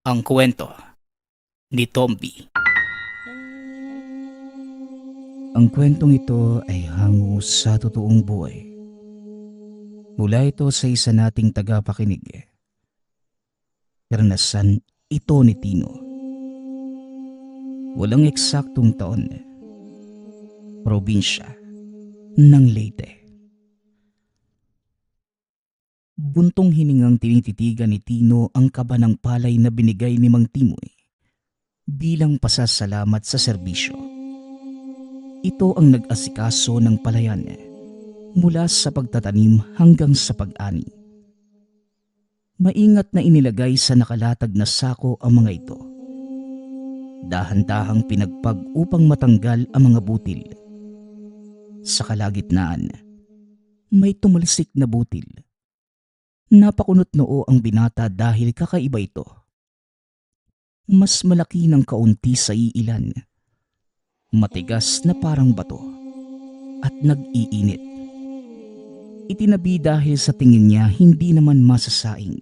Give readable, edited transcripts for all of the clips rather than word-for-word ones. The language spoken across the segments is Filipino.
Ang kwento ni Tomby. Ang kwentong ito ay hango sa totoong buhay. Mula ito sa isa nating tagapakinig. Karanasan ito ni Tino. Walang eksaktong taon. Probinsya ng Leyte. Buntong hiningang tinititigan ni Tino ang kaba ng palay na binigay ni Mang Timoy bilang pasasalamat sa serbisyo. Ito ang nag-asikaso ng palayan mula sa pagtatanim hanggang sa pag-ani. Maingat na inilagay sa nakalatag na sako ang mga ito. Dahan-dahang pinagpag upang matanggal ang mga butil. Sa kalagitnaan, may tumalisik na butil. Napakunot noo ang binata dahil kakaiba ito. Mas malaki ng kaunti sa iilan. Matigas na parang bato at nag-iinit. Itinabi dahil sa tingin niya hindi naman masasaing.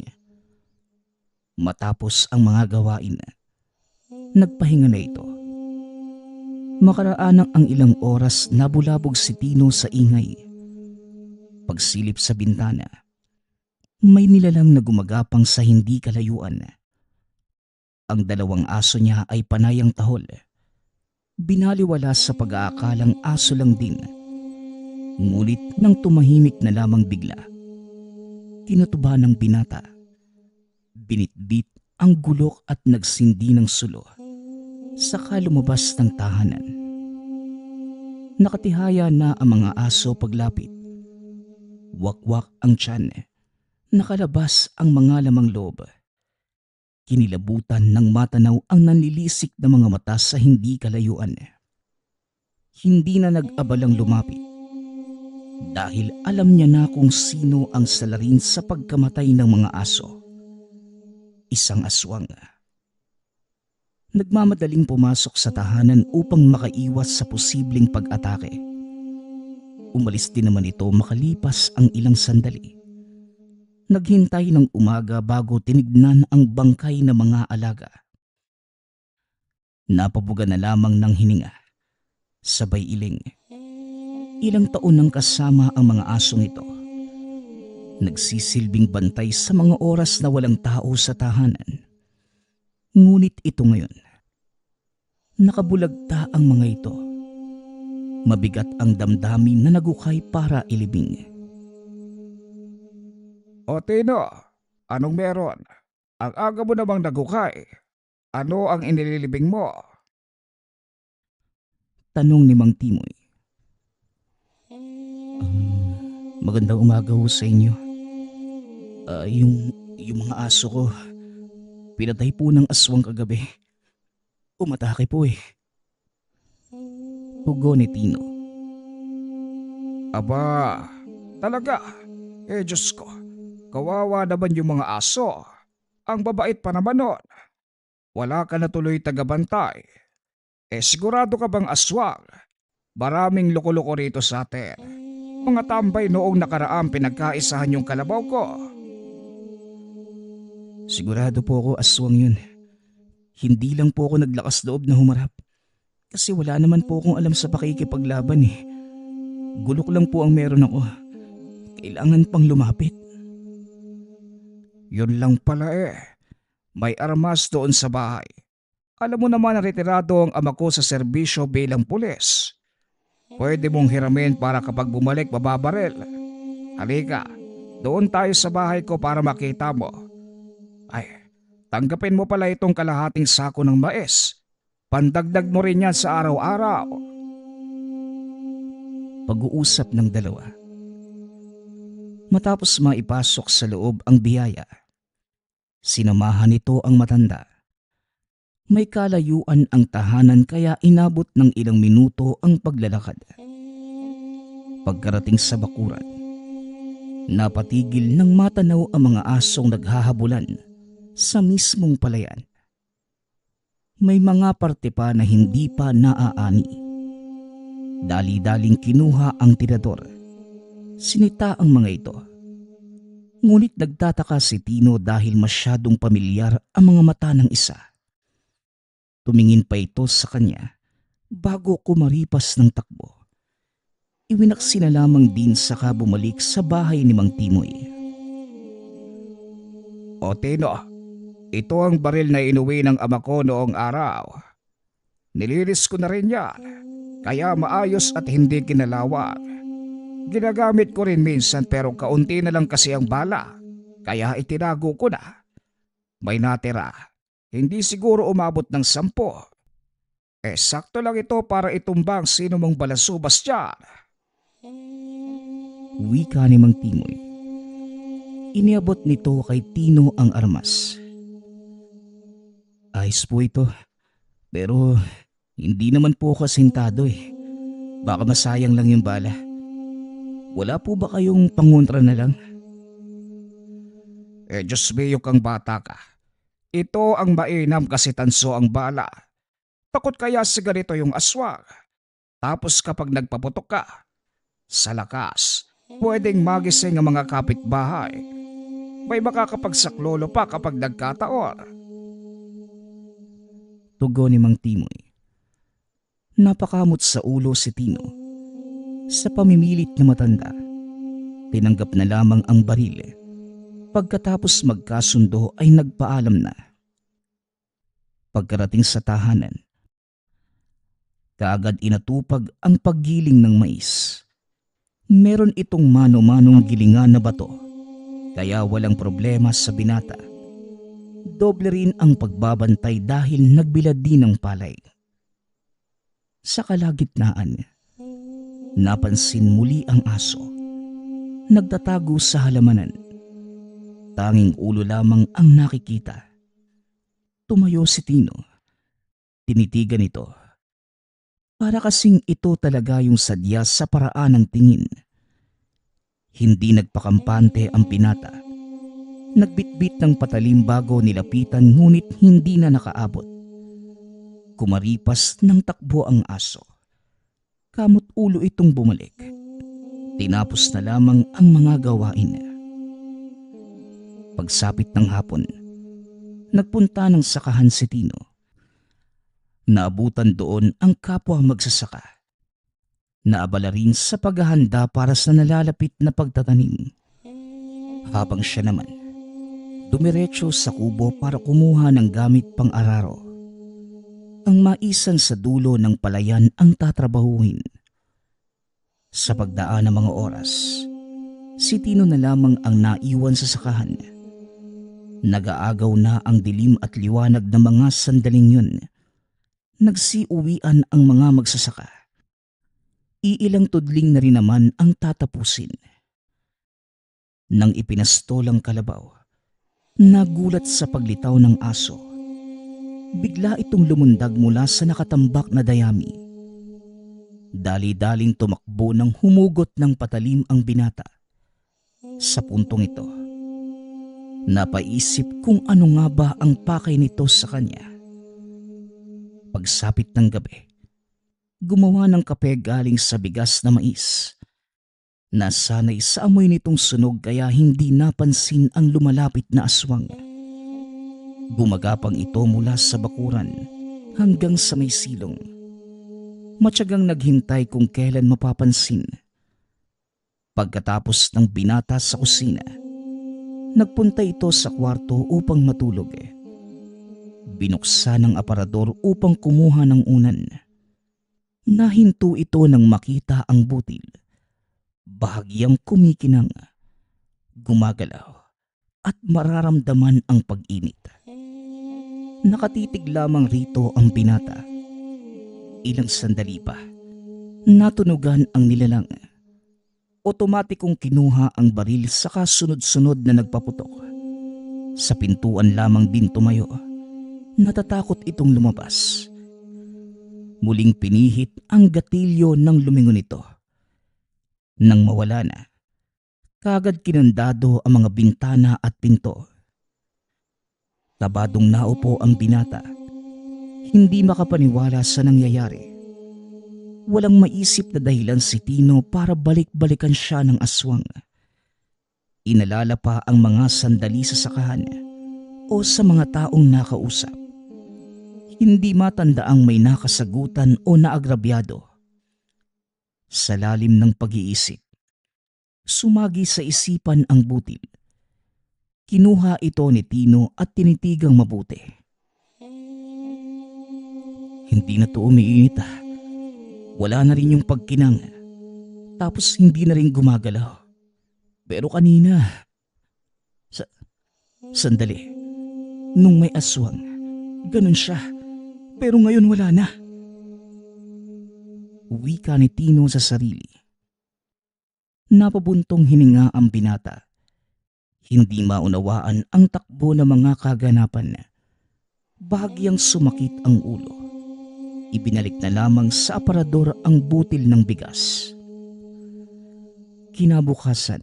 Matapos ang mga gawain, nagpahinga na ito. Makaraan ang ilang oras nabulabog si Tino sa ingay. Pagsilip sa bintana, may nilalang na gumagapang sa hindi kalayuan. Ang dalawang aso niya ay panayang tahol. Binaliwala sa pag-aakalang aso lang din. Ngunit nang tumahimik na lamang bigla, kinutuba ng binata. Binitbit ang gulok at nagsindi ng sulo. Saka lumabas ng tahanan. Nakatihaya na ang mga aso paglapit. Wakwak ang tiyan. Nakalabas ang mga lamang loob. Kinilabutan ng matanaw ang nanlilisik na mga mata sa hindi kalayuan. Hindi na nag-abalang lumapit. Dahil alam niya na kung sino ang salarin sa pagkamatay ng mga aso. Isang aswang. Nagmamadaling pumasok sa tahanan upang makaiwas sa posibleng pag-atake. Umalis din naman ito makalipas ang ilang sandali. Naghintay ng umaga bago tinignan ang bangkay ng mga alaga. Napabuga na lamang ng hininga. Sabay iling. Ilang taon nang kasama ang mga asong ito. Nagsisilbing bantay sa mga oras na walang tao sa tahanan. Ngunit ito ngayon. Nakabulagta ang mga ito. Mabigat ang damdamin na nagukay para ilibing. O Tino, anong meron? Ang aga mo namang nagukay. Ano ang inililibing mo? Tanong ni Mang Timoy. Magandang umaga ho sa inyo. Yung mga aso ko, pinatay po ng aswang kagabi. Umatake po eh. Tugo ni Tino. Aba, talaga? Diyos ko, kawawa naman yung mga aso. Ang babait pa naman nun. Wala ka na tuloy tagabantay. Sigurado ka bang aswang? Maraming loko-loko rito sa atin. Mga tambay noong nakaraang pinagkaisahan yung kalabaw ko. Sigurado po ako aswang yun. Hindi lang po ako naglakas loob na humarap. Kasi wala naman po akong alam sa pakikipaglaban eh. Gulok lang po ang meron ako. Kailangan pang lumapit. Yun lang pala eh. May armas doon sa bahay. Alam mo naman na retirado ang ama ko sa serbisyo bilang pulis. Pwede mong hiramin para kapag bumalik mababaril. Halika, doon tayo sa bahay ko para makita mo. Ay, tanggapin mo pala itong kalahating sako ng mais. Pandagdag mo rin yan sa araw-araw. Pag-uusap ng dalawa. Matapos maipasok sa loob ang biyaya, sinamahan nito ang matanda. May kalayuan ang tahanan kaya inabot ng ilang minuto ang paglalakad. Pagkarating sa bakuran, napatigil ng matanaw ang mga asong naghahabulan sa mismong palayan. May mga parte pa na hindi pa naaani. Dali-daling kinuha ang tirador. Sinita ang mga ito. Ngunit nagtataka si Tino dahil masyadong pamilyar ang mga mata ng isa. Tumingin pa ito sa kanya bago kumaripas ng takbo. Iwinaksi na lamang din saka bumalik sa bahay ni Mang Timoy. O Tino, ito ang baril na inuwi ng ama ko noong araw. Nilinis ko na rin yan, kaya maayos at hindi kinalawang. Ginagamit ko rin minsan pero kaunti na lang kasi ang bala, kaya itinago ko na. May natira, hindi siguro umabot ng 10. Sakto lang ito para itumbang sino mong balasubas dyan. Wika ni Mang Timoy. Iniabot nito kay Tino ang armas. Ayos po ito, pero hindi naman po kasintado eh. Baka masayang lang yung bala. Wala po ba kayong pangontra na lang? Diyos mio kang bata ka. Ito ang mainam kasi tanso ang bala. Takot kaya sa ganito yung aswang. Tapos kapag nagpaputok ka, sa lakas, pwedeng magising ang mga kapitbahay. May makakapagsaklolo pa kapag nagkataon. Tugon ni Mang Timoy. Napakamot sa ulo si Tino. Sa pamimilit na matanda, tinanggap na lamang ang baril. Pagkatapos magkasundo ay nagpaalam na. Pagkarating sa tahanan, kaagad inatupag ang paggiling ng mais. Meron itong mano-manong gilingan na bato, kaya walang problema sa binata. Doble rin ang pagbabantay dahil nagbilad din ng palay. Sa kalagitnaan, napansin muli ang aso. Nagtatago sa halamanan. Tanging ulo lamang ang nakikita. Tumayo si Tino. Tinitigan ito. Para kasing ito talaga yung sadya sa paraan ng tingin. Hindi nagpakampante ang pinata. Nagbitbit ng patalim bago nilapitan ngunit hindi na nakaabot. Kumaripas ng takbo ang aso. Kamot ulo itong bumalik. Tinapos na lamang ang mga gawain. Pagsapit ng hapon, nagpunta ng sakahan si Tino. Naabutan doon ang kapwa magsasaka. Naabala rin sa paghahanda para sa nalalapit na pagtatanim. Habang siya naman, dumiretso sa kubo para kumuha ng gamit pang-araro. Ang maisan sa dulo ng palayan ang tatrabahuhin. Sa pagdaan ng mga oras, si Tino na lamang ang naiwan sa sakahan. Nag-aagaw na ang dilim at liwanag ng mga sandaling yun. Nagsiuwian ang mga magsasaka. Iilang tudling na rin naman ang tatapusin. Nang ipinastolang kalabaw, nagulat sa paglitaw ng aso. Bigla itong lumundag mula sa nakatambak na dayami. Dali-daling tumakbo nang humugot ng patalim ang binata. Sa puntong ito, napaisip kung ano nga ba ang pakay nito sa kanya. Pagsapit ng gabi, gumawa ng kape galing sa bigas na mais. Nasanay sa amoy nitong sunog kaya hindi napansin ang lumalapit na aswang. Gumagapang ito mula sa bakuran hanggang sa may silong. Matyagang naghintay kung kailan mapapansin. Pagkatapos ng binata sa kusina, nagpunta ito sa kwarto upang matulog. Binuksan ang aparador upang kumuha ng unan. Nahinto ito nang makita ang butil. Bahagyang kumikinang, gumagalaw at mararamdaman ang pag-init. Nakatitig lamang rito ang binata. Ilang sandali pa, natunugan ang nilalang. Otomatikong kinuha ang baril saka sunod-sunod na nagpaputok. Sa pintuan lamang din tumayo. Natatakot itong lumabas. Muling pinihit ang gatilyo ng lumingon ito. Nang mawala na, kaagad kinandado ang mga bintana at pinto. Kabadong naupo ang binata. Hindi makapaniwala sa nangyayari. Walang maisip na dahilan si Tino para balik-balikan siya ng aswang. Inalala pa ang mga sandali sa sakahan o sa mga taong nakausap. Hindi matandaang may nakasagutan o naagrabyado. Sa lalim ng pag-iisip, sumagi sa isipan ang butil. Kinuha ito ni Tino at tinitigang mabuti. Hindi na to umiinit ah. Wala na rin yung pagkinang. Tapos hindi na rin gumagalaw. Pero kanina, sandali, nung may aswang, ganun siya. Pero ngayon wala na. Wika ni Tino sa sarili. Napabuntong hininga ang binata. Hindi maunawaan ang takbo ng mga kaganapan. Bahagyang sumakit ang ulo. Ibinalik na lamang sa aparador ang butil ng bigas. Kinabukasan,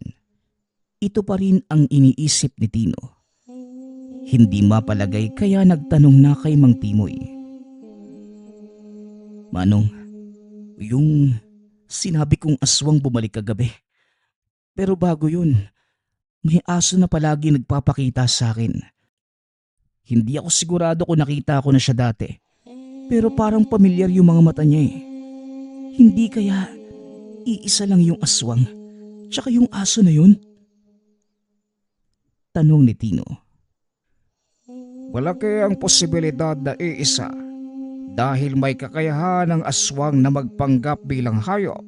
ito pa rin ang iniisip ni Tino. Hindi mapalagay kaya nagtanong na kay Mang Timoy. Manong, yung sinabi kong aswang bumalik kagabi. Pero bago yun, may aso na palagi nagpapakita sa akin. Hindi ako sigurado kung nakita ko na siya dati. Pero parang pamilyar yung mga mata niya eh. Hindi kaya iisa lang yung aswang, tsaka yung aso na yun? Tanong ni Tino. Malaki ang posibilidad na iisa dahil may kakayahan ng aswang na magpanggap bilang hayop.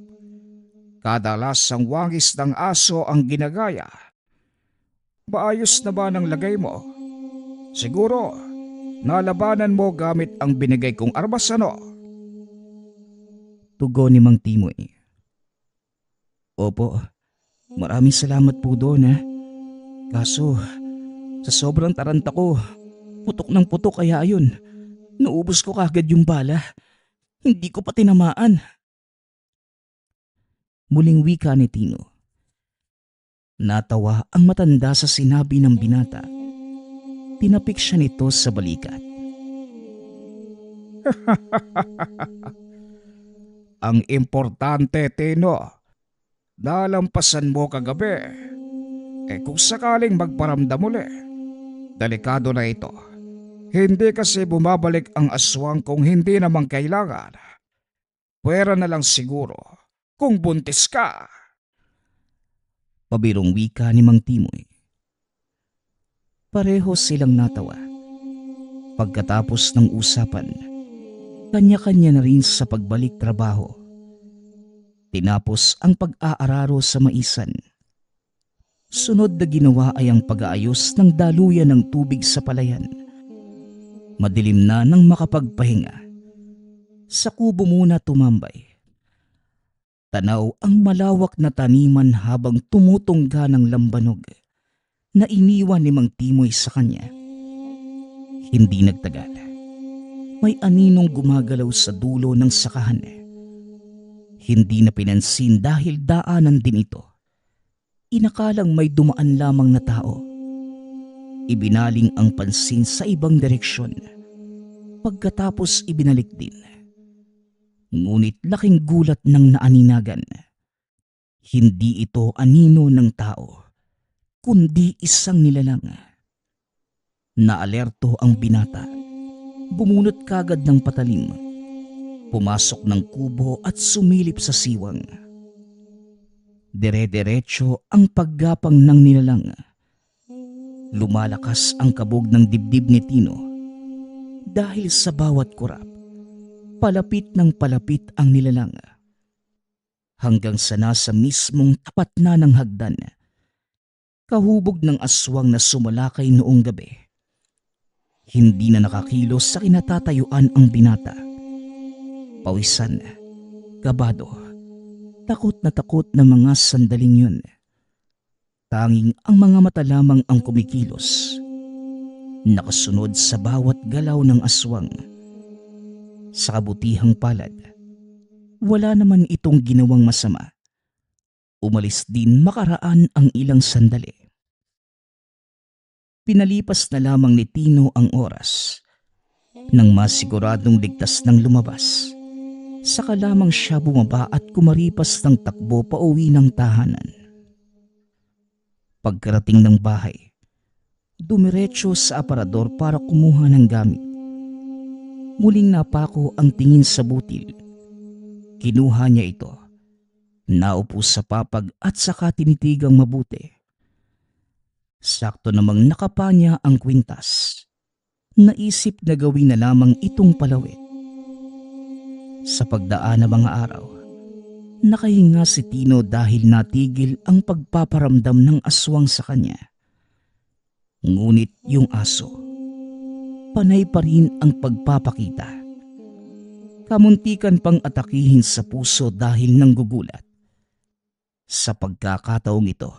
Kadalasang wangis ng aso ang ginagaya. Maayos na ba ng lagay mo? Siguro, nalabanan mo gamit ang binigay kong armas ano? Tugon ni Mang Timoy. Opo, maraming salamat po doon ha. Kaso, sa sobrang taranta ko, putok ng putok kaya ayun. Naubos ko kagad yung bala. Hindi ko pa tinamaan. Muling wika ni Tino. Natawa ang matanda sa sinabi ng binata. Tinapik siya nito sa balikat. Ang importante, Tino, nalampasan mo kagabi. Kung sakaling magparamdam uli, delikado na ito. Hindi kasi bumabalik ang aswang kung hindi naman kailangan. Pwera na lang siguro kung buntis ka. Pabirong wika ni Mang Timoy. Pareho silang natawa. Pagkatapos ng usapan, kanya-kanya na rin sa pagbalik trabaho. Tinapos ang pag-aararo sa maisan. Sunod na ginawa ay ang pag-aayos ng daluyan ng tubig sa palayan. Madilim na nang makapagpahinga. Sa kubo muna tumambay. Tanaw ang malawak na taniman habang tumutungga ng lambanog na iniwan ni Mang Timoy sa kanya. Hindi nagtagal. May aninong gumagalaw sa dulo ng sakahan. Hindi na pinansin dahil daanan din ito. Inakalang may dumaan lamang na tao. Ibinaling ang pansin sa ibang direksyon. Pagkatapos ibinalik din. Ngunit laking gulat ng naaninagan. Hindi ito anino ng tao, kundi isang nilalang. Naalerto ang binata. Bumunot kagad ng patalim. Pumasok ng kubo at sumilip sa siwang. Dire-diretso ang paggapang ng nilalang. Lumalakas ang kabog ng dibdib ni Tino. Dahil sa bawat kurap, palapit ng palapit ang nilalang. Hanggang sa nasa mismong tapat na ng hagdan. Kahubog ng aswang na sumalakay noong gabi. Hindi na nakakilos sa kinatatayuan ang binata. Pawisan, kabado, takot na mga sandaling yun. Tanging ang mga mata lamang ang kumikilos. Nakasunod sa bawat galaw ng aswang. Sa kabutihang palad, wala naman itong ginawang masama. Umalis din makaraan ang ilang sandali. Pinalipas na lamang ni Tino ang oras. Nang masiguradong ligtas ng lumabas, saka lamang siya bumaba at kumaripas ng takbo pauwi ng tahanan. Pagkarating ng bahay, dumiretso sa aparador para kumuha ng gamit. Muling napako ang tingin sa butil. Kinuha niya ito. Naupo sa papag at saka tinitigang mabuti. Sakto namang nakapanya ang kwintas. Naisip na gawin na lamang itong palawit. Sa pagdaan ng mga araw, nakahinga si Tino dahil natigil ang pagpaparamdam ng aswang sa kanya. Ngunit yung aso, panay pa rin ang pagpapakita. Kamuntikan pang atakihin sa puso dahil nanggugulat. Sa pagkakataong ito,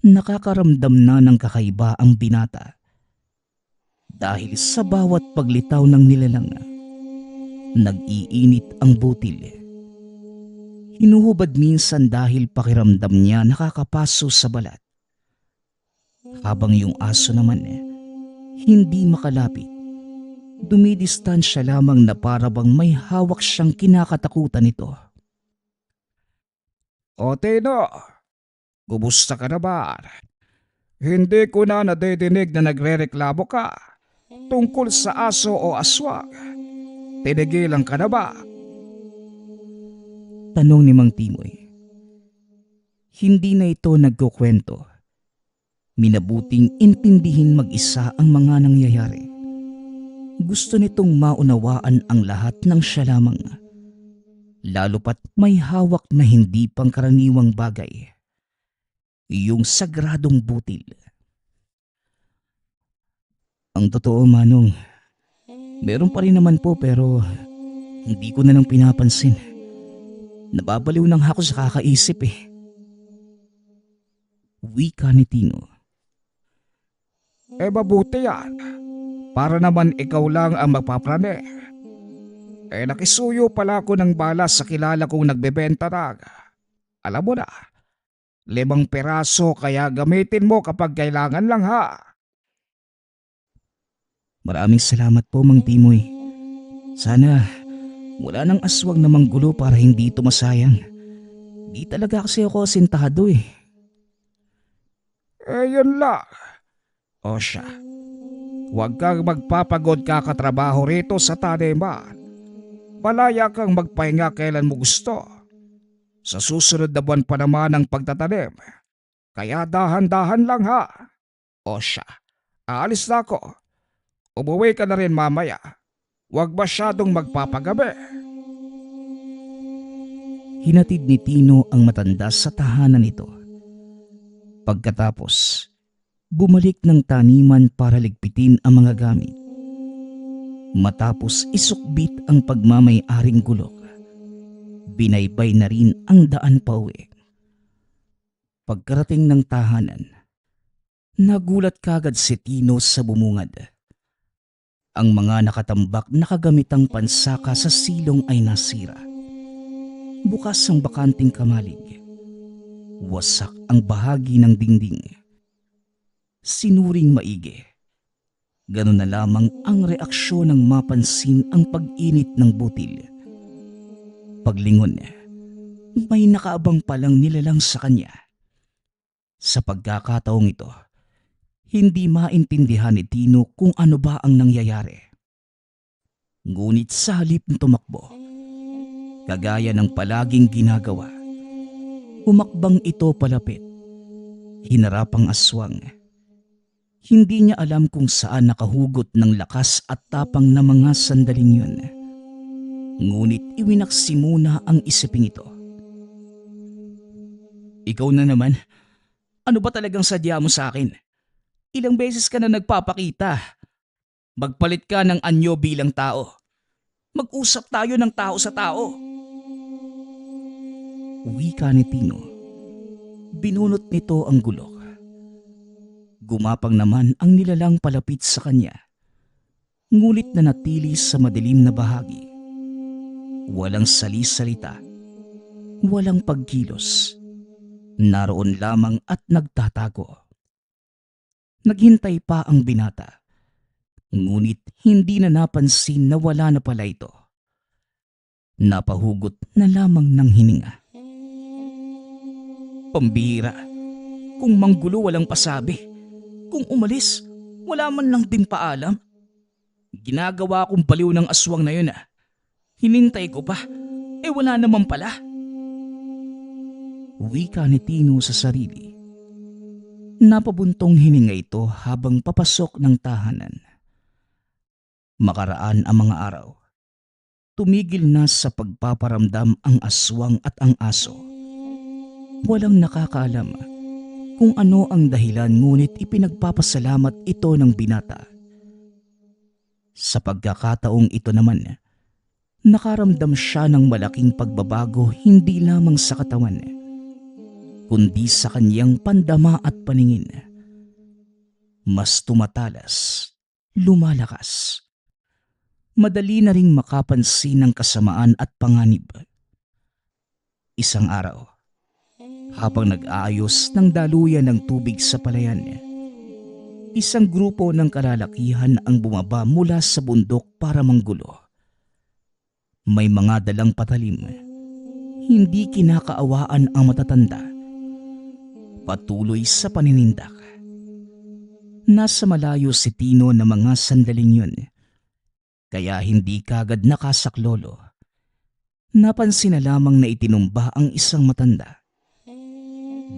nakakaramdam na ng kakaiba ang binata. Dahil sa bawat paglitaw ng nilalang, nag-iinit ang butil. Hinuhubad minsan dahil pakiramdam niya nakakapaso sa balat. Habang yung aso naman hindi makalapit, dumidistansya lamang na para bang may hawak siyang kinakatakutan nito. O Tino, kumusta ka naman? Hindi ko na nadidinig na nagrereklamo ka tungkol sa aso o aswang. Tinigilan ka na ba? Tanong ni Mang Timoy. Hindi na ito nagkukwento. Minabuting intindihin mag-isa ang mga nangyayari. Gusto nitong maunawaan ang lahat ng siya lamang. Lalo pat may hawak na hindi pangkaraniwang bagay. Yung sagradong butil. Ang totoo, Manong, meron pa rin naman po pero hindi ko na lang pinapansin. Nababaliw nang ako sa kakaisip Wika ni Tino. Mabuti yan. Para naman ikaw lang ang magpaprane. Nakisuyo pala ako ng bala sa kilala kong nagbebenta na. Alam mo na, 5 peraso kaya gamitin mo kapag kailangan lang ha. Maraming salamat po, Mang Timoy. Sana wala nang aswang na manggulo para hindi ito masayang. Di talaga kasi ako asintado Yun lang. O siya, huwag kang magpapagod kakatrabaho rito sa taniman. Malaya kang magpahinga kailan mo gusto. Sa susunod na buwan pa naman ang pagtatanim. Kaya dahan-dahan lang ha. O siya, aalis na ako. Umuwi ka na rin mamaya. Huwag masyadong magpapagabi. Hinatid ni Tino ang matanda sa tahanan nito. Pagkatapos, bumalik ng taniman para ligpitin ang mga gamit. Matapos isukbit ang pagmamay-aring gulok, binaybay na rin ang daan pauwi. Pagkarating ng tahanan, nagulat kagad si Tino sa bumungad. Ang mga nakatambak na kagamitang pansaka sa silong ay nasira. Bukas ang bakanting kamalig. Wasak ang bahagi ng dingding. Sinuring maigi. Ganun na lamang ang reaksyon ng mapansin ang pag-init ng butil. Paglingon, may nakaabang palang nilalang sa kanya. Sa pagkakataong ito, hindi maintindihan ni Tino kung ano ba ang nangyayari. Ngunit sa halip na tumakbo, kagaya ng palaging ginagawa, umakbang ito palapit. Hinarap ang aswang. Hindi niya alam kung saan nakahugot ng lakas at tapang na mga sandaling yun. Ngunit iwinaksi muna ang isiping ito. Ikaw na naman? Ano ba talagang sadya mo sa akin? Ilang beses ka na nagpapakita. Magpalit ka ng anyo bilang tao. Mag-usap tayo ng tao sa tao. Wika ni Tino. Binunot nito ang gulok. Gumapang naman ang nilalang palapit sa kanya. Ngulit na natili sa madilim na bahagi. Walang sali-salita. Walang pagkilos. Naroon lamang at nagtatago. Naghintay pa ang binata. Ngunit hindi na napansin na wala na pala ito. Napahugot na lamang ng hininga. Pambihira. Kung manggulo walang pasabi. Kung umalis, wala man lang din paalam. Ginagawa kong baliw ng aswang na yun. Hinintay ko pa, wala naman pala. Wika ni Tino sa sarili. Napabuntong hininga ito habang papasok ng tahanan. Makaraan ang mga araw. Tumigil na sa pagpaparamdam ang aswang at ang aso. Walang nakakaalam kung ano ang dahilan, ngunit ipinagpapasalamat ito ng binata. Sa pagkakataong ito naman, nakaramdam siya ng malaking pagbabago hindi lamang sa katawan, kundi sa kanyang pandama at paningin. Mas tumatalas, lumalakas. Madali na ring makapansin ng kasamaan at panganib. Isang araw, habang nag-aayos ng daluyan ng tubig sa palayan, isang grupo ng kalalakihan ang bumaba mula sa bundok para manggulo. May mga dalang patalim. Hindi kinakaawaan ang matatanda. Patuloy sa paninindak. Nasa malayo si Tino na mga sandaling yun, kaya hindi kagad nakasaklolo. Napansin na lamang na itinumba ang isang matanda.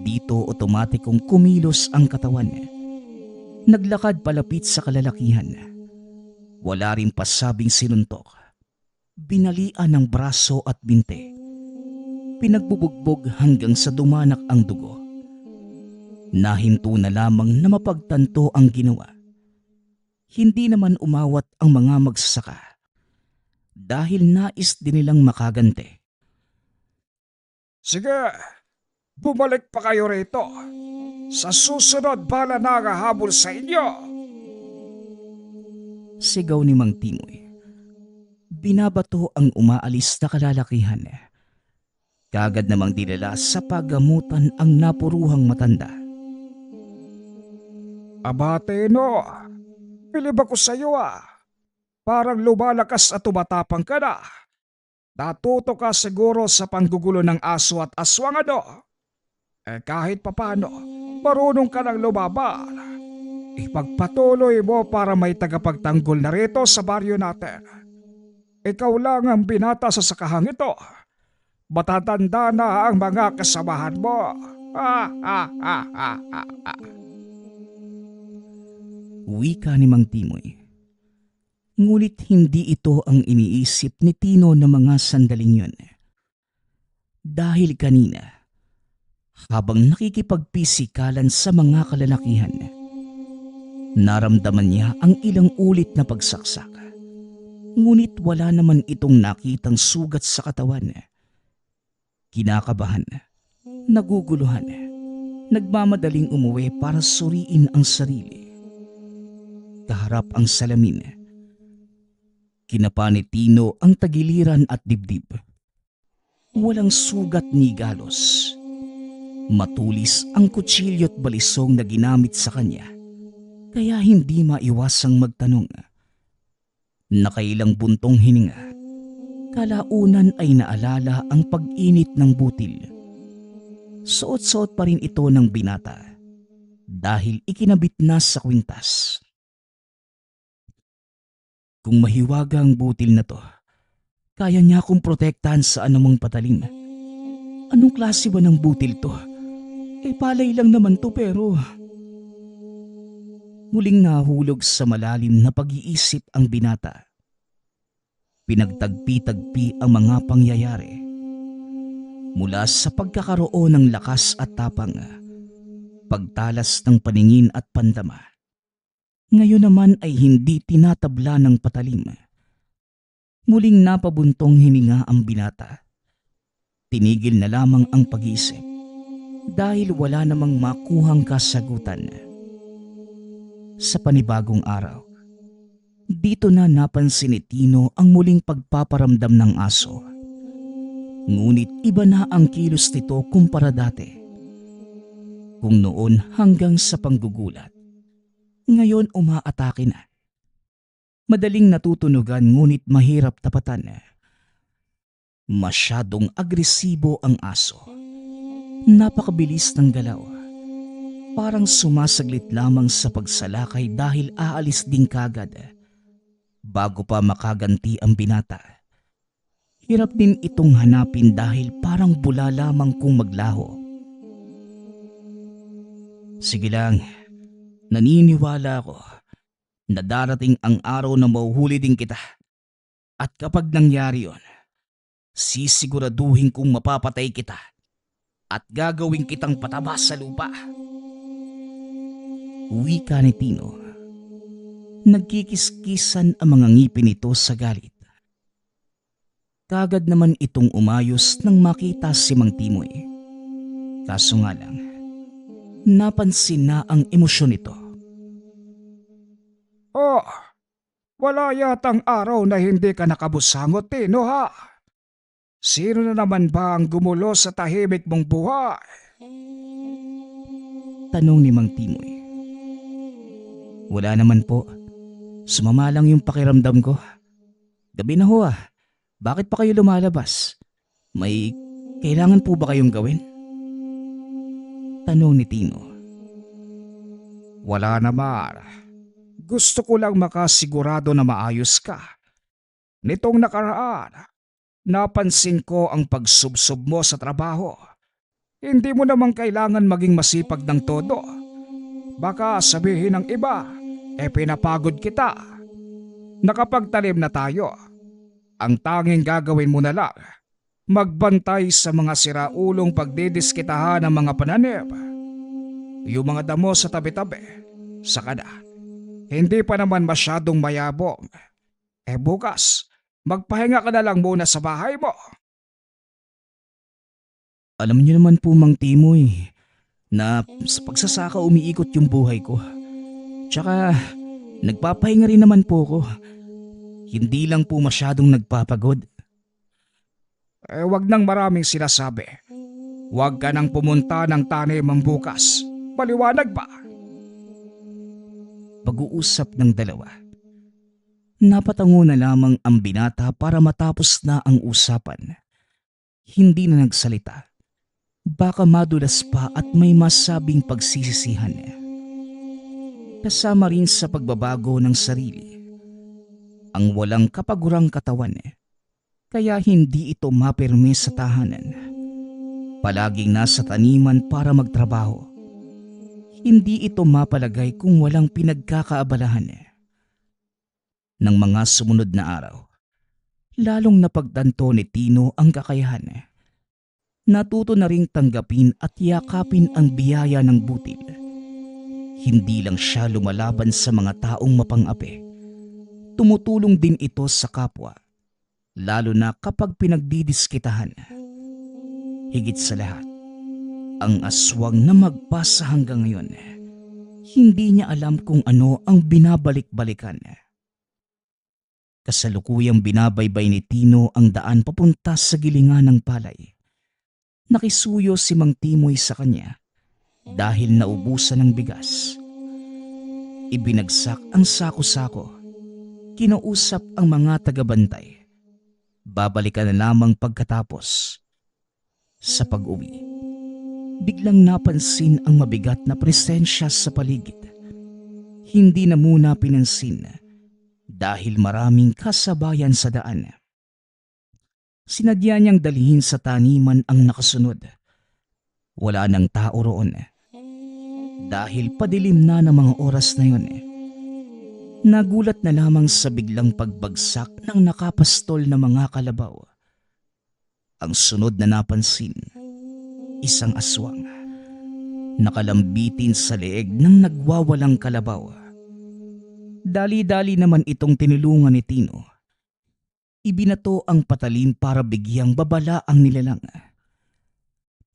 Dito otomatikong kumilos ang katawan. Naglakad palapit sa kalalakihan. Wala rin pasabing sinuntok. Binalian ng braso at binte. Pinagbubugbog hanggang sa dumanak ang dugo. Nahinto na lamang na mapagtanto ang ginawa. Hindi naman umawat ang mga magsasaka dahil nais din nilang makagante. Sige, bumalik pa kayo rito. Sa susunod bala nakahabol sa inyo. Sigaw ni Mang Timoy. Binabato ang umaalis na kalalakihan. Kagad namang dinala sa paggamutan ang napuruhang matanda. Abate no, bilib ako sa iyo Parang lumalakas at tumatapang ka na. Natuto ka siguro sa panggugulo ng aso at aswang kahit papano, marunong ka ng lumaban. Ipagpatuloy mo para may tagapagtanggol na rito sa baryo natin. Ikaw lang ang binata sa sakahang ito. Matatanda na ang mga kasamahan mo. Wika ni Mang Timoy. Ngunit hindi ito ang iniisip ni Tino na mga sandaling yun. Dahil kanina, habang nakikipagpisikalan sa mga kalalakihan, naramdaman niya ang ilang ulit na pagsaksak. Ngunit wala naman itong nakitang sugat sa katawan. Kinakabahan, naguguluhan, nagmamadaling umuwi para suriin ang sarili. Kaharap ang salamin. Kinapa ni Tino ang tagiliran at dibdib. Walang sugat ni galos. Matulis ang kutsilyo at balisong na ginamit sa kanya, kaya hindi maiwasang magtanong. Nakailang buntong hininga, kalaunan ay naalala ang pag-init ng butil. Suot-suot pa rin ito ng binata dahil ikinabit na sa kwintas. Kung mahiwaga ang butil na to, kaya niya akong protektahan sa anumang patalim. Anong klase ba ng butil to? Palay lang naman to pero... Muling nahulog sa malalim na pag-iisip ang binata. Pinagtagpi-tagpi ang mga pangyayari. Mula sa pagkakaroon ng lakas at tapang, pagtalas ng paningin at pandama. Ngayon naman ay hindi tinatabla ng patalim. Muling napabuntong hininga ang binata. Tinigil na lamang ang pag-iisip dahil wala namang makuhang kasagutan. Sa panibagong araw, dito na napansin ni Tino ang muling pagpaparamdam ng aso. Ngunit iba na ang kilos nito kumpara dati. Kung noon hanggang sa panggugulat, ngayon umaatake na. Madaling natutunugan ngunit mahirap tapatan. Masyadong agresibo ang aso. Napakabilis ng galaw. Parang sumasaglit lamang sa pagsalakay dahil aalis din kagad. Bago pa makaganti ang binata, hirap din itong hanapin dahil parang bula lamang kung maglaho. Sige lang, naniniwala ako na darating ang araw na mahuhuli din kita. At kapag nangyari yon, sisiguraduhin kong mapapatay kita at gagawin kitang pataba sa lupa. Wika ni Tino. Nagkikiskisan ang mga ngipin nito sa galit. Kagad naman itong umayos nang makita si Mang Timoy. Kaso nga lang, napansin na ang emosyon nito. Oh, wala yatang araw na hindi ka nakabusangot, Tino, ha? Sino na naman ba ang gumulo sa tahimik mong buhay? Tanong ni Mang Timoy. Wala naman po. Sumama lang yung pakiramdam ko. Gabi na ho ah. Bakit pa kayo lumalabas? May kailangan po ba kayong gawin? Tanong ni Tino. Wala naman. Gusto ko lang makasigurado na maayos ka. Nitong nakaraan, napansin ko ang pagsubsob mo sa trabaho. Hindi mo naman kailangan maging masipag ng todo. Baka sabihin ng iba, pinapagod kita. Nakapagtalim na tayo. Ang tanging gagawin mo na lang, magbantay sa mga siraulong pagdidiskitahan ng mga pananim. Yung mga damo sa tabi-tabi, saka na. Hindi pa naman masyadong mayabong. Bukas, magpahinga ka na lang muna sa bahay mo. Alam niyo naman po Mang Timoy na sa pagsasaka umiikot yung buhay ko. Tsaka nagpapahinga rin naman po ko. Hindi lang po masyadong nagpapagod. Wag nang maraming sinasabi. Wag ka nang pumunta ng taniman bukas. Maliwanag ba? Pag-uusap ng dalawa. Napatango na lamang ang binata para matapos na ang usapan. Hindi na nagsalita. Baka madulas pa at may masabing pagsisisihan. Kasama rin sa pagbabago ng sarili. Ang walang kapagurang katawan. Kaya hindi ito mapirme sa tahanan. Palaging nasa taniman para magtrabaho. Hindi ito mapalagay kung walang pinagkakaabalahan. Ng mga sumunod na araw, lalong napagtanto ni Tino ang kakayahan. Natuto na ring tanggapin at yakapin ang biyaya ng butil. Hindi lang siya lumalaban sa mga taong mapang-api. Tumutulong din ito sa kapwa, lalo na kapag pinagdidiskitahan. Higit sa lahat, ang aswang na magpasa hanggang ngayon, hindi niya alam kung ano ang binabalik-balikan. Kasalukuyang binabaybay ni Tino ang daan papunta sa gilingan ng palay. Nakisuyo si Mang Timoy sa kanya dahil naubusan ng bigas. Ibinagsak ang sako-sako. Kinausap ang mga tagabantay. Babalikan na lamang pagkatapos. Sa pag-uwi, biglang napansin ang mabigat na presensya sa paligid. Hindi na muna pinansin dahil maraming kasabayan sa daan. Sinadya niyang dalhin sa taniman ang nakasunod. Wala nang tao roon. Dahil padilim na ng mga oras na yun. Nagulat na lamang sa biglang pagbagsak ng nakapastol na mga kalabaw. Ang sunod na napansin, isang aswang. Nakalambitin sa leeg ng nagwawalang kalabaw. Dali-dali naman itong tinulungan ni Tino. Ibinato ang patalim para bigyang babala ang nilalang.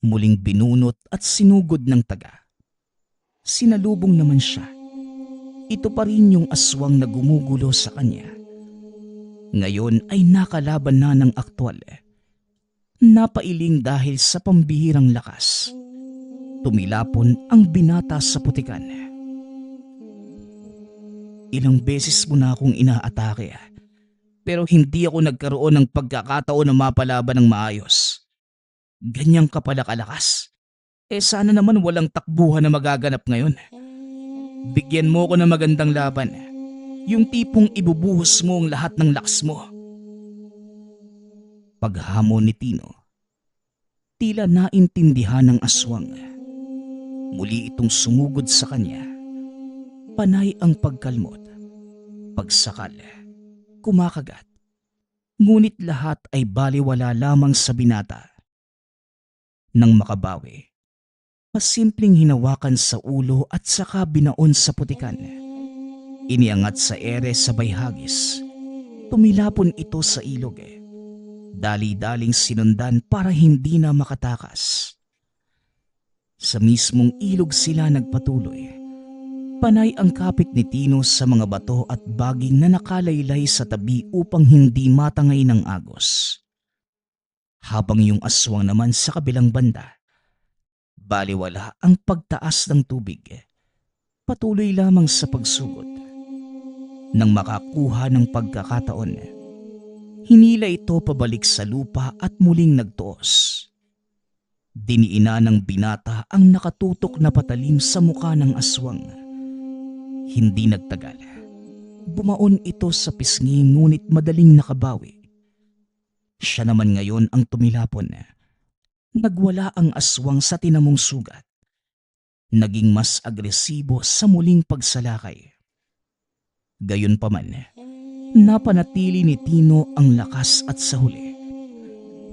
Muling binunot at sinugod ng taga. Sinalubong naman siya. Ito pa rin yung aswang na gumugulo sa kanya. Ngayon ay nakalaban na ng aktwal. Napailing dahil sa pambihirang lakas. Tumilapon ang binata sa putikan. Ilang beses mo na akong inaatake pero hindi ako nagkaroon ng pagkakataon na mapalaban ng maayos. Ganyang ka pala kalakas. Sana naman walang takbuhan na magaganap ngayon. Bigyan mo ko ng magandang laban. Yung tipong ibubuhos mo ang lahat ng lakas mo. Paghamon ni Tino, tila naintindihan ng aswang. Muli itong sumugod sa kanya. Panay ang pagkalmot, pagsakal, kumakagat. Ngunit lahat ay baliwala lamang sa binata. Nang makabawi, pasimpleng hinawakan sa ulo at saka binaon sa putikan. Iniangat sa ere sabay hagis. Tumilapon ito sa ilog. Dali-daling sinundan para hindi na makatakas. Sa mismong ilog sila nagpatuloy. Panay ang kapit ni Tino sa mga bato at baging na nakalaylay sa tabi upang hindi matangay ng agos. Habang yung aswang naman sa kabilang banda, baliwala ang pagtaas ng tubig. Patuloy lamang sa pagsugod. Nang makakuha ng pagkakataon, hinila ito pabalik sa lupa at muling nagtuos. Diniina ng binata ang nakatutok na patalim sa muka ng aswang. Hindi nagtagal. Bumaon ito sa pisngi ngunit madaling nakabawi. Siya naman ngayon ang tumilapon. Nagwala ang aswang sa tinamong sugat. Naging mas agresibo sa muling pagsalakay. Gayunpaman, napanatili ni Tino ang lakas at sa huli,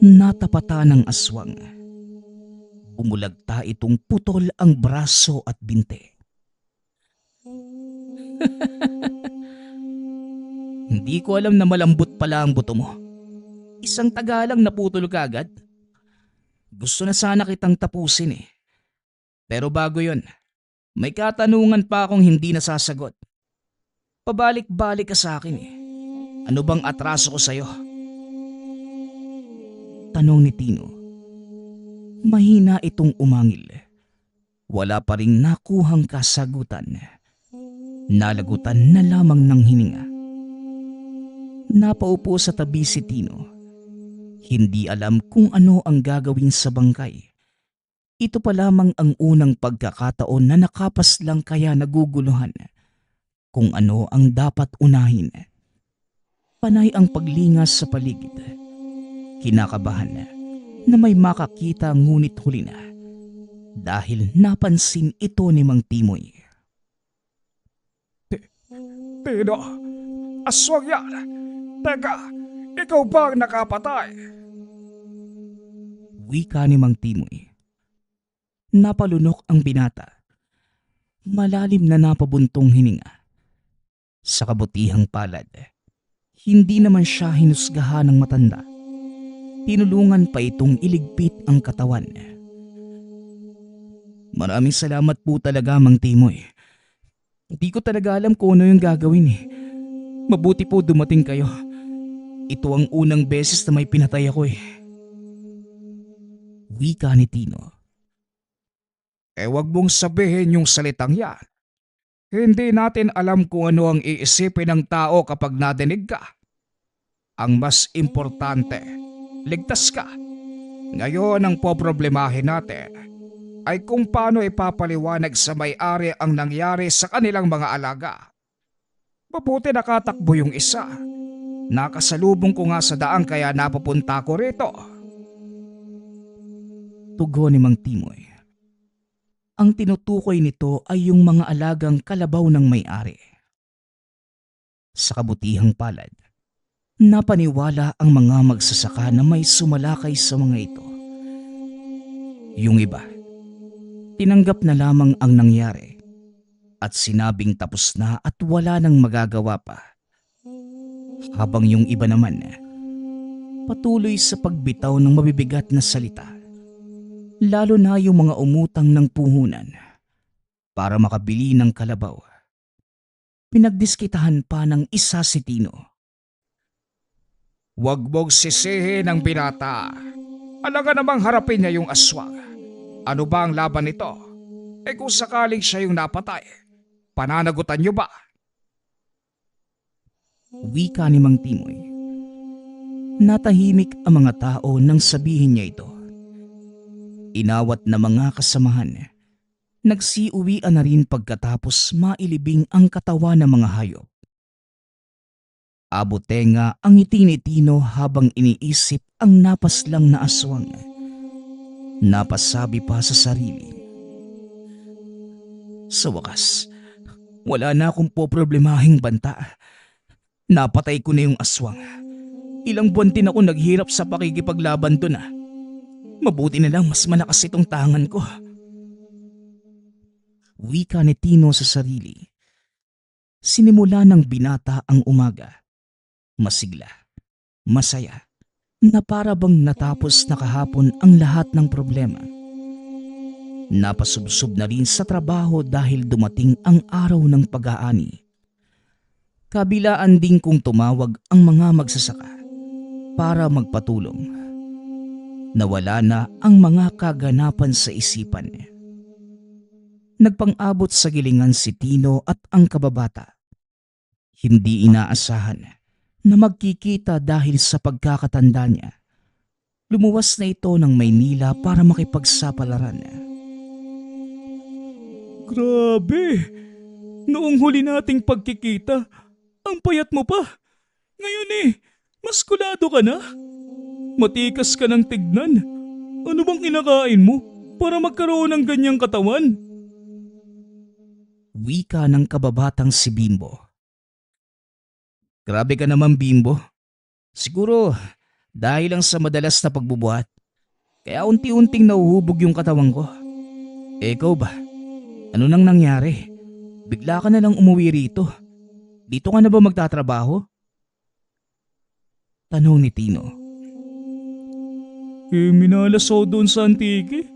natapatan ng aswang. Bumulagta itong putol ang braso at binte. Hindi ko alam na malambot pala ang buto mo. Isang tagalang naputol ka agad. Gusto na sana kitang tapusin eh. Pero bago yon, may katanungan pa akong hindi nasasagot. Pabalik-balik ka sa akin eh. Ano bang atraso ko sa'yo? Tanong ni Tino. Mahina itong umangil. Wala pa ring nakuhang kasagutan. Nalagutan na lamang ng hininga. Napaupo sa tabi si Tino. Hindi alam kung ano ang gagawin sa bangkay. Ito pa lamang ang unang pagkakataon na nakapas lang kaya naguguluhan kung ano ang dapat unahin. Panay ang paglingas sa paligid. Kinakabahan na may makakita ngunit huli na dahil napansin ito ni Mang Timoy. Tino, aswang yan. Teka, ikaw ba ang nakapatay? Wika ni Mang Timoy. Napalunok ang binata. Malalim na napabuntong hininga. Sa kabutihang palad, hindi naman siya hinusgahan ng matanda. Tinulungan pa itong iligpit ang katawan. Maraming salamat po talaga, Mang Timoy. Hindi ko talaga alam kung ano yung gagawin eh. Mabuti po dumating kayo. Ito ang unang beses na may pinatay ako eh. Wika ni Tino. Wag mong sabihin yung salitang yan. Hindi natin alam kung ano ang iisipin ng tao kapag nadinig ka. Ang mas importante, ligtas ka. Ngayon ang poproblemahin natin ay kung paano ipapaliwanag sa may-ari ang nangyari sa kanilang mga alaga. Mabuti nakatakbo yung isa. Nakasalubong ko nga sa daan kaya napapunta ko rito. Tugon ni Mang Timoy. Ang tinutukoy nito ay yung mga alagang kalabaw ng may-ari. Sa kabutihang palad, napaniwala ang mga magsasaka na may sumalakay sa mga ito. Yung iba, tinanggap na lamang ang nangyari at sinabing tapos na at wala nang magagawa pa. Habang yung iba naman, patuloy sa pagbitaw ng mabibigat na salita. Lalo na yung mga umutang ng puhunan para makabili ng kalabaw. Pinagdiskitahan pa ng isa si Tino. Huwag mong sisihin ang binata. Alaga namang harapin niya yung aswang. Ano ba ang laban nito? Kung sakaling siya yung napatay, pananagutan niyo ba? Wika ni Mang Timoy. Natahimik ang mga tao nang sabihin niya ito. inawat na mga kasamahan, nagsiuwian na rin pagkatapos mailibing ang katawan ng mga hayop. Abotenga ang ngiti ni Tino habang iniisip ang napaslang na aswang. Napasabi pa sa sarili, sa wakas, wala na akong poproblemahing banta. Napatay ko na yung aswang. Ilang buwan din ako naghirap sa pakikipaglaban doon. Mabuti na lang mas malakas itong tangan ko. Wika ni Tino sa sarili. Sinimula ng binata ang umaga. Masigla, masaya, na para bang natapos na kahapon ang lahat ng problema. Napasubsob na rin sa trabaho dahil dumating ang araw ng pag-aani. Kabilaan din kung tumawag ang mga magsasaka para magpatulong. Nawala na ang mga kaganapan sa isipan. Nagpang-abot sa gilingan si Tino at ang kababata. Hindi inaasahan na magkikita dahil sa pagkakatanda niya. Lumuwas na ito ng Maynila para makipagsapalaran. Grabe! Noong huli nating pagkikita, ang payat mo pa. Ngayon maskulado ka na. Matikas ka ng tignan. Ano bang kinakain mo para magkaroon ng ganyang katawan? Wika ng kababatang si Bimbo. Grabe ka naman, Bimbo. Siguro dahil lang sa madalas na pagbubuhat, kaya unti-unting nauhubog yung katawan ko. Ikaw ba? Ano nang nangyari? Bigla ka na lang umuwi rito. Dito ka na ba magtatrabaho? Tanong ni Tino. Minalas ako doon sa Antique.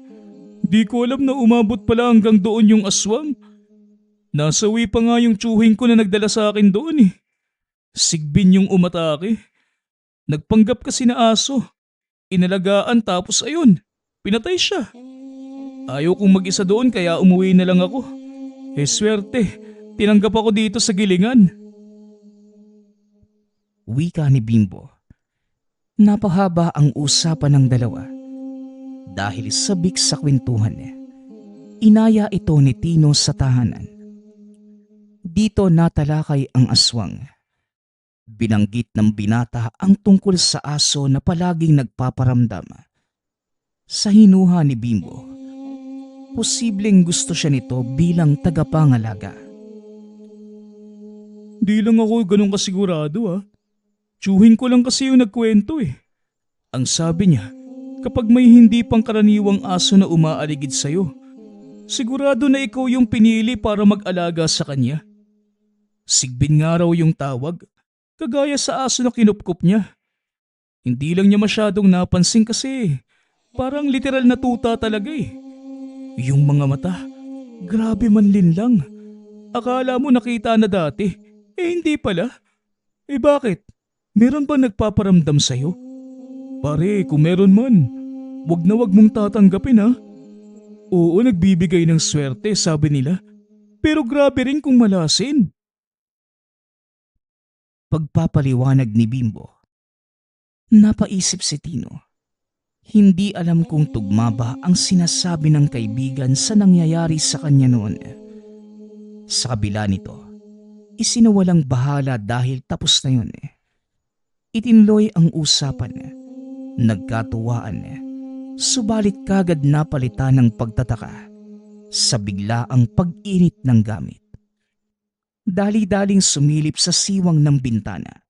Di ko alam na umabot pala hanggang doon yung aswang. Nasawi pa nga yung tsuhin ko na nagdala sa akin doon. Sigbin yung umatake. Nagpanggap kasi na aso. Inalagaan tapos ayun, pinatay siya. Ayaw kong mag-isa doon kaya umuwi na lang ako. Swerte, tinanggap ako dito sa gilingan. Wika ni Bimbo. Napahaba ang usapan ng dalawa. Dahil sabik sa kwentuhan, inaya ito ni Tino sa tahanan. Dito natalakay ang aswang. Binanggit ng binata ang tungkol sa aso na palaging nagpaparamdam. Sa hinuha ni Bimbo, posibleng gusto siya nito bilang tagapangalaga. Di lang ako ganun kasigurado. Tsuhin ko lang kasi yung nagkwento. Ang sabi niya, kapag may hindi pangkaraniwang aso na umaaligid sa'yo, sigurado na ikaw yung pinili para mag-alaga sa kanya. Sigbin nga raw yung tawag, kagaya sa aso na kinupkup niya. Hindi lang niya masyadong napansin kasi parang literal na tuta talaga. Yung mga mata, grabe manlin lang. Akala mo nakita na dati, hindi pala. Bakit? Meron ba nagpaparamdam sa'yo? Pare, kung meron man, wag na wag mong tatanggapin. Oo, nagbibigay ng swerte, sabi nila. Pero grabe rin kung malasin. Pagpapaliwanag ni Bimbo. Napaisip si Tino. Hindi alam kung tugma ba ang sinasabi ng kaibigan sa nangyayari sa kanya noon. Sa kabila nito, isinawalang bahala dahil tapos na yun. Itinloy ang usapan. Nagkatuwaan. Subalit kagad napalitan ng pagtataka sa biglaang pag-init ng gamit. Dali-daling sumilip sa siwang ng bintana.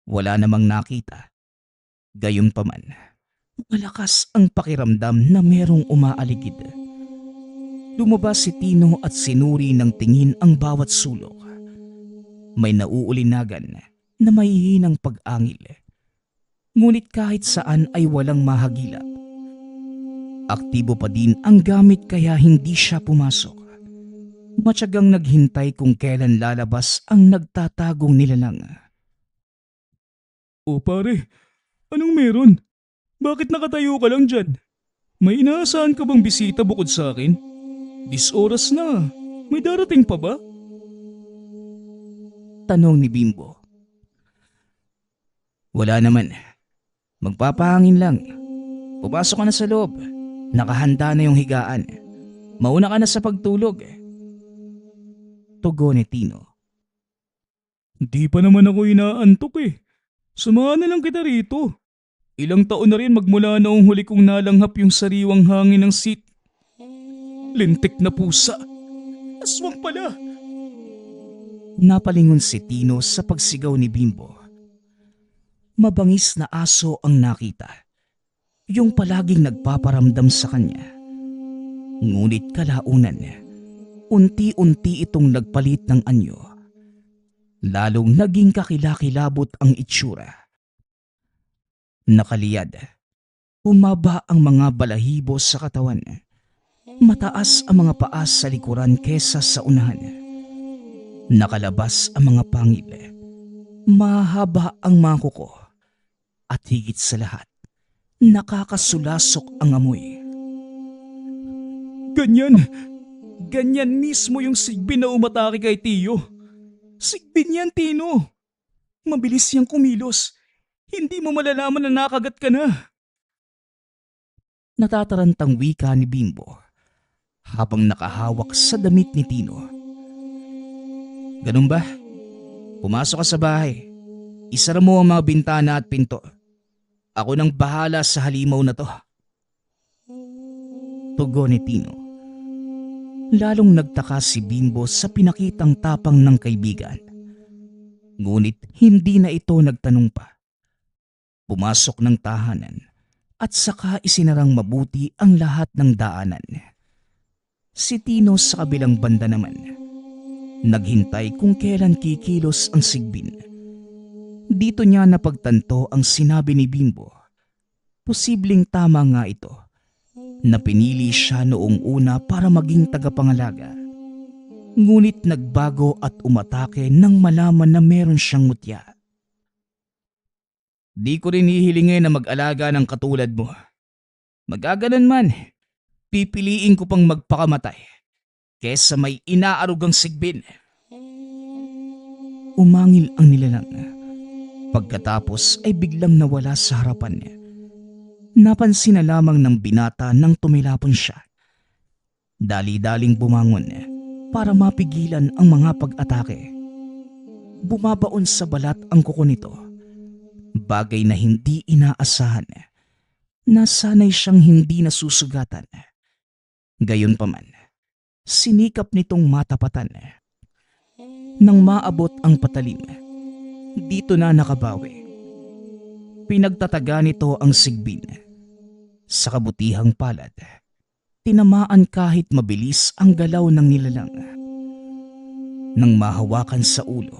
Wala namang nakita. Gayunpaman, malakas ang pakiramdam na merong umaaligid. Lumabas si Tino at sinuri ng tingin ang bawat sulok. May nauulinagan na mahihinang pag-angil. Ngunit kahit saan ay walang mahagilap. Aktibo pa din ang gamit kaya hindi siya pumasok. Matyagang naghintay kung kailan lalabas ang nagtatagong nilalang. O pare, anong meron? Bakit nakatayo ka lang dyan? May inaasahan ka bang bisita bukod sa akin? 10 oras na. May darating pa ba? Tanong ni Bimbo. Wala naman. Magpapahangin lang. Pumasok ka na sa loob. Nakahanda na yung higaan. Mauna ka na sa pagtulog. Tugon ni Tino. Di pa naman ako inaantok eh. Samahan na lang kita rito. Ilang taon na rin magmula noong huli kong nalanghap yung sariwang hangin ng lintik na pusa. Aswang pala. Napalingon si Tino sa pagsigaw ni Bimbo. Mabangis na aso ang nakita. Yung palaging nagpaparamdam sa kanya. Ngunit kalaunan, unti-unti itong nagpalit ng anyo. Lalong naging kakilakilabot ang itsura. Nakaliyad, umaba ang mga balahibo sa katawan. Mataas ang mga paa sa likuran kesa sa unahan. Nakalabas ang mga pangil. Mahaba ang mga kuko. At higit sa lahat, nakakasulasok ang amoy. Ganyan mismo yung sigbin na umatake kay Tiyo. Sigbin yan, Tino. Mabilis siyang kumilos. Hindi mo malalaman na nakagat ka na. Natatarantang wika ni Bimbo habang nakahawak sa damit ni Tino. Ganun ba? Pumasok ka sa bahay. Isara mo ang mga bintana at pinto. Ako nang bahala sa halimaw na to. Tugon ni Tino. Lalong nagtaka si Bimbo sa pinakitang tapang ng kaibigan. Ngunit hindi na ito nagtanong pa. Pumasok ng tahanan at saka isinarang mabuti ang lahat ng daanan. Si Tino sa kabilang banda naman, naghintay kung kailan kikilos ang sigbin. Dito niya napagtanto ang sinabi ni Bimbo. Posibleng tama nga ito, na pinili siya noong una para maging tagapangalaga. Ngunit nagbago at umatake nang malaman na meron siyang mutya. Di ko rin hihilingin na mag-alaga ng katulad mo. Magaganan man, pipiliin ko pang magpakamatay kesa may inaarugang sigbin. Umangil ang nilalang. Pagkatapos ay biglang nawala sa harapan niya. Napansin na lamang ng binata nang tumilapon siya. Dali-daling bumangon para mapigilan ang mga pag-atake. Bumabaon sa balat ang kuko nito. Bagay na hindi inaasahan. Nasanay siyang hindi nasusugatan. Gayunpaman, sinikap nitong matapatan. Nang maabot ang patalim, dito na nakabawi. Pinagtataga nito ang sigbin. Sa kabutihang palad, tinamaan kahit mabilis ang galaw ng nilalang. Nang mahawakan sa ulo,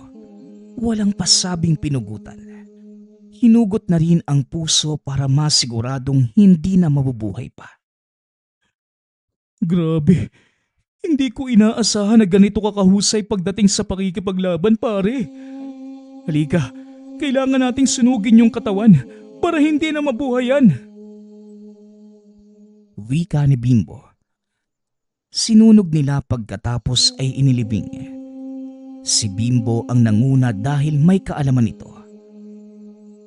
walang pasabing pinugutan. Hinugot na rin ang puso para masiguradong hindi na mabubuhay pa. Grabe, hindi ko inaasahan na ganito kakahusay pagdating sa pakikipaglaban, pare. Halika, kailangan nating sunugin yung katawan para hindi na mabuhayan. Wika ni Bimbo. Sinunog nila pagkatapos ay inilibing. Si Bimbo ang nanguna dahil may kaalaman ito.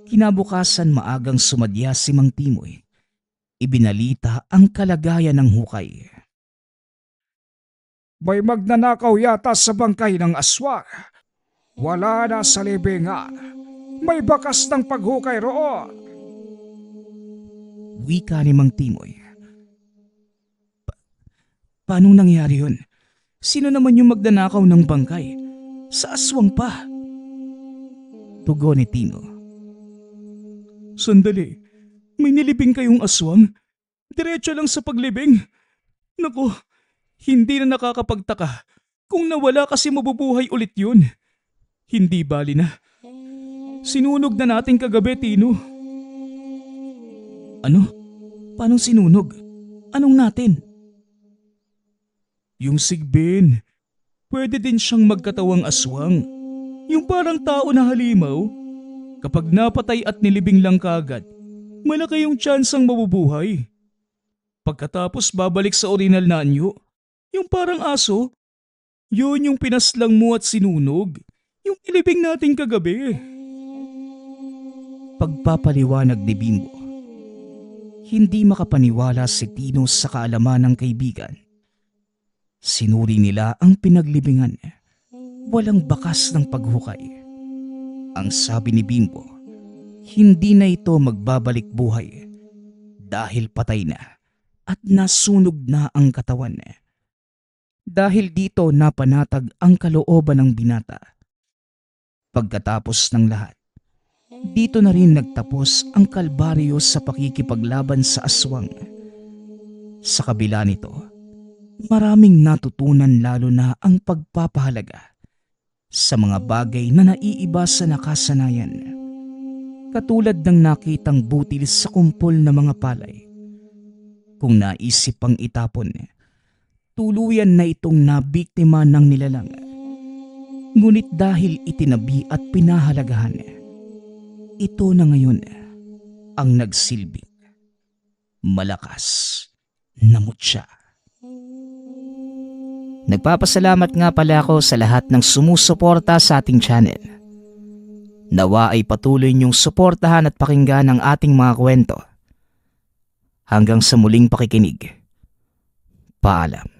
Kinabukasan maagang sumadya si Mang Timoy. Ibinalita ang kalagayan ng hukay. May magnanakaw yata sa bangkay ng aswang. Wala na sa libingan. May bakas ng paghukay roon. Wika ni Mang Timoy. Paano nangyari yun? Sino naman yung magnanakaw ng bangkay? Sa aswang pa. Tugon ni Tino. Sandali, may nilibing kayong aswang? Diretso lang sa paglibing. Naku, hindi na nakakapagtaka kung nawala kasi mabubuhay ulit yun. Hindi bali na. Sinunog na natin kagabi, Tino. Ano? Paano sinunog? Anong natin? Yung sigbin. Pwede din siyang magkatawang aswang. Yung parang tao na halimaw. Kapag napatay at nilibing lang kagad, malaki yung tsansang mabubuhay. Pagkatapos babalik sa orinal na anyo, yung parang aso, yun yung pinaslang mo at sinunog. Yung nilibing natin kagabi. Pagpapaliwanag ni Bimbo. Hindi makapaniwala si Tino sa kaalaman ng kaibigan. Sinuri nila ang pinaglibingan. Walang bakas ng paghukay. Ang sabi ni Bimbo, hindi na ito magbabalik buhay dahil patay na at nasunog na ang katawan. Dahil dito napanatag ang kalooban ng binata. Pagkatapos ng lahat, dito na rin nagtapos ang kalbaryo sa pakikipaglaban sa aswang. Sa kabila nito, maraming natutunan lalo na ang pagpapahalaga sa mga bagay na naiiba sa nakasanayan. Katulad ng nakitang butil sa kumpol na mga palay. Kung naisip pang itapon, tuluyan na itong nabiktima ng nilalang. Ngunit dahil itinabi at pinahalagahan, ito na ngayon ang nagsilbing malakas na mutya. Nagpapasalamat nga pala ako sa lahat ng sumusuporta sa ating channel. Nawa ay patuloy niyong suportahan at pakinggan ang ating mga kwento. Hanggang sa muling pakikinig. Paalam.